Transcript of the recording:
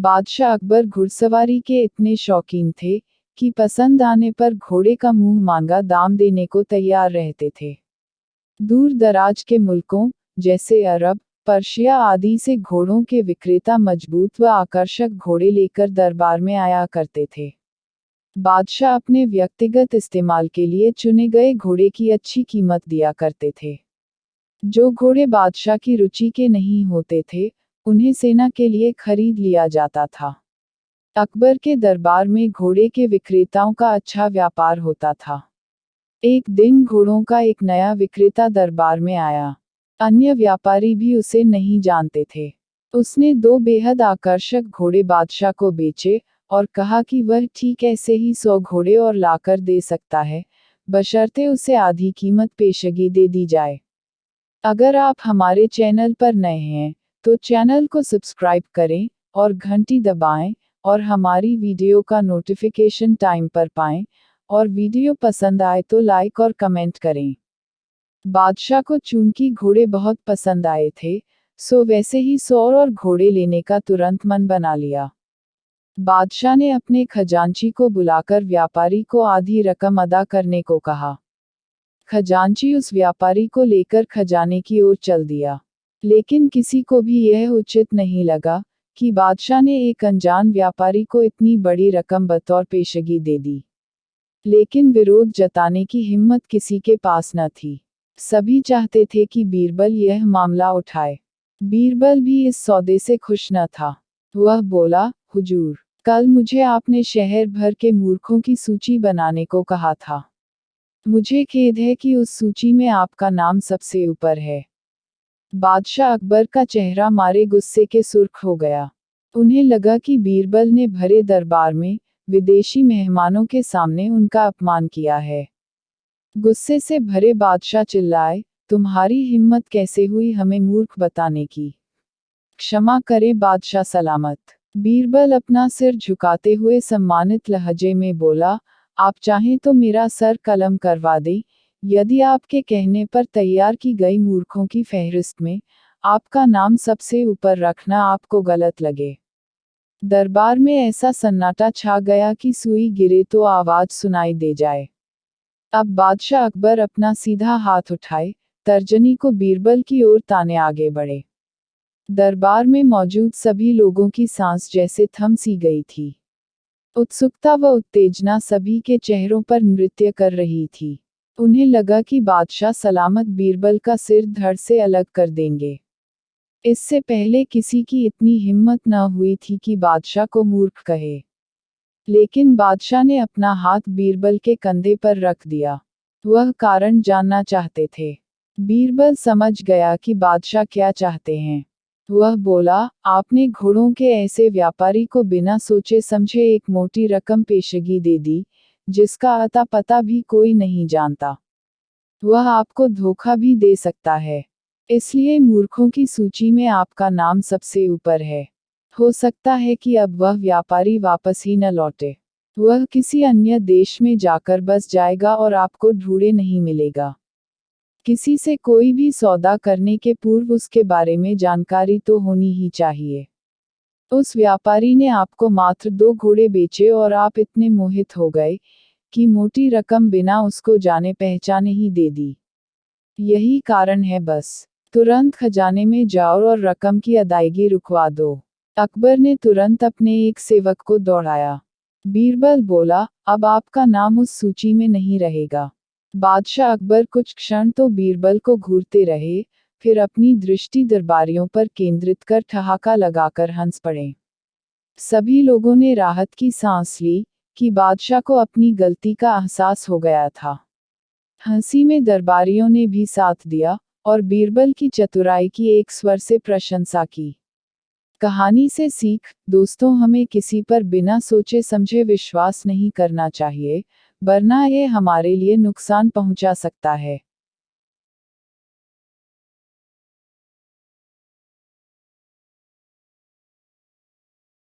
बादशाह अकबर घुड़सवारी के इतने शौकीन थे कि पसंद आने पर घोड़े का मुंह मांगा दाम देने को तैयार रहते थे। दूर दराज के मुल्कों जैसे अरब, पर्शिया आदि से घोड़ों के विक्रेता मजबूत व आकर्षक घोड़े लेकर दरबार में आया करते थे। बादशाह अपने व्यक्तिगत इस्तेमाल के लिए चुने गए घोड़े की अच्छी कीमत दिया करते थे। जो घोड़े बादशाह की रुचि के नहीं होते थे, उन्हें सेना के लिए खरीद लिया जाता था। अकबर के दरबार में घोड़े के विक्रेताओं का अच्छा व्यापार होता था। एक दिन घोड़ों का एक नया विक्रेता दरबार में आया। अन्य व्यापारी भी उसे नहीं जानते थे। उसने 2 बेहद आकर्षक घोड़े बादशाह को बेचे और कहा कि वह ठीक ऐसे ही 100 घोड़े और लाकर दे सकता है, बशर्ते उसे आधी कीमत पेशगी दे दी जाए। अगर आप हमारे चैनल पर नए हैं, तो चैनल को सब्सक्राइब करें और घंटी दबाएं और हमारी वीडियो का नोटिफिकेशन टाइम पर पाएं, और वीडियो पसंद आए तो लाइक और कमेंट करें। बादशाह को चूंकि घोड़े बहुत पसंद आए थे, सो वैसे ही 100 और घोड़े लेने का तुरंत मन बना लिया। बादशाह ने अपने खजांची को बुलाकर व्यापारी को आधी रकम अदा करने को कहा। खजांची उस व्यापारी को लेकर खजाने की ओर चल दिया। लेकिन किसी को भी यह उचित नहीं लगा कि बादशाह ने एक अनजान व्यापारी को इतनी बड़ी रकम बतौर पेशगी दे दी। लेकिन विरोध जताने की हिम्मत किसी के पास न थी। सभी चाहते थे कि बीरबल यह मामला उठाए। बीरबल भी इस सौदे से खुश न था। वह बोला, हुजूर, कल मुझे आपने शहर भर के मूर्खों की सूची बनाने को कहा था। मुझे खेद है कि उस सूची में आपका नाम सबसे ऊपर है। बादशाह अकबर का चेहरा मारे गुस्से के सुर्ख हो गया। उन्हें लगा कि बीरबल ने भरे दरबार में विदेशी मेहमानों के सामने उनका अपमान किया है। गुस्से से भरे बादशाह चिल्लाए, तुम्हारी हिम्मत कैसे हुई हमें मूर्ख बताने की? क्षमा करें बादशाह सलामत। बीरबल अपना सिर झुकाते हुए सम्मानित लहजे में बोला, आप चाहें तो मेरा सर कलम करवा दें, यदि आपके कहने पर तैयार की गई मूर्खों की फहरिस्त में आपका नाम सबसे ऊपर रखना आपको गलत लगे। दरबार में ऐसा सन्नाटा छा गया कि सुई गिरे तो आवाज सुनाई दे जाए। अब बादशाह अकबर अपना सीधा हाथ उठाए, तर्जनी को बीरबल की ओर ताने आगे बढ़े। दरबार में मौजूद सभी लोगों की सांस जैसे थम सी गई थी। उत्सुकता व उत्तेजना सभी के चेहरों पर नृत्य कर रही थी। उन्हें लगा कि बादशाह सलामत बीरबल का सिर धड़ से अलग कर देंगे। इससे पहले किसी की इतनी हिम्मत न हुई थी कि बादशाह को मूर्ख कहे। लेकिन बादशाह ने अपना हाथ बीरबल के कंधे पर रख दिया। वह कारण जानना चाहते थे। बीरबल समझ गया कि बादशाह क्या चाहते हैं। वह बोला, आपने घोड़ों के ऐसे व्यापारी को बिना सोचे समझे एक मोटी रकम पेशगी दे दी, जिसका अता पता भी कोई नहीं जानता। वह आपको धोखा भी दे सकता है। इसलिए मूर्खों की सूची में आपका नाम सबसे ऊपर है। हो सकता है कि अब वह व्यापारी वापस ही न लौटे। वह किसी अन्य देश में जाकर बस जाएगा और आपको ढूंढे नहीं मिलेगा। किसी से कोई भी सौदा करने के पूर्व उसके बारे में जानकारी तो होनी ही चाहिए। उस व्यापारी ने आपको मात्र 2 घोड़े बेचे और आप इतने मोहित हो गए कि मोटी रकम बिना उसको जाने पहचाने ही दे दी। यही कारण है बस। तुरंत खजाने में जाओ और रकम की अदायगी रुकवा दो। अकबर ने तुरंत अपने एक सेवक को दौड़ाया। बीरबल बोला, अब आपका नाम उस सूची में नहीं रहेगा। बादशाह अकबर कुछ क्षण तो बीरबल को घूरते रहे, फिर अपनी दृष्टि दरबारियों पर केंद्रित कर ठहाका लगाकर हंस पड़े। सभी लोगों ने राहत की सांस ली कि बादशाह को अपनी गलती का एहसास हो गया था। हंसी में दरबारियों ने भी साथ दिया और बीरबल की चतुराई की एक स्वर से प्रशंसा की। कहानी से सीख, दोस्तों, हमें किसी पर बिना सोचे समझे विश्वास नहीं करना चाहिए, वरना ये हमारे लिए नुकसान पहुंचा सकता है।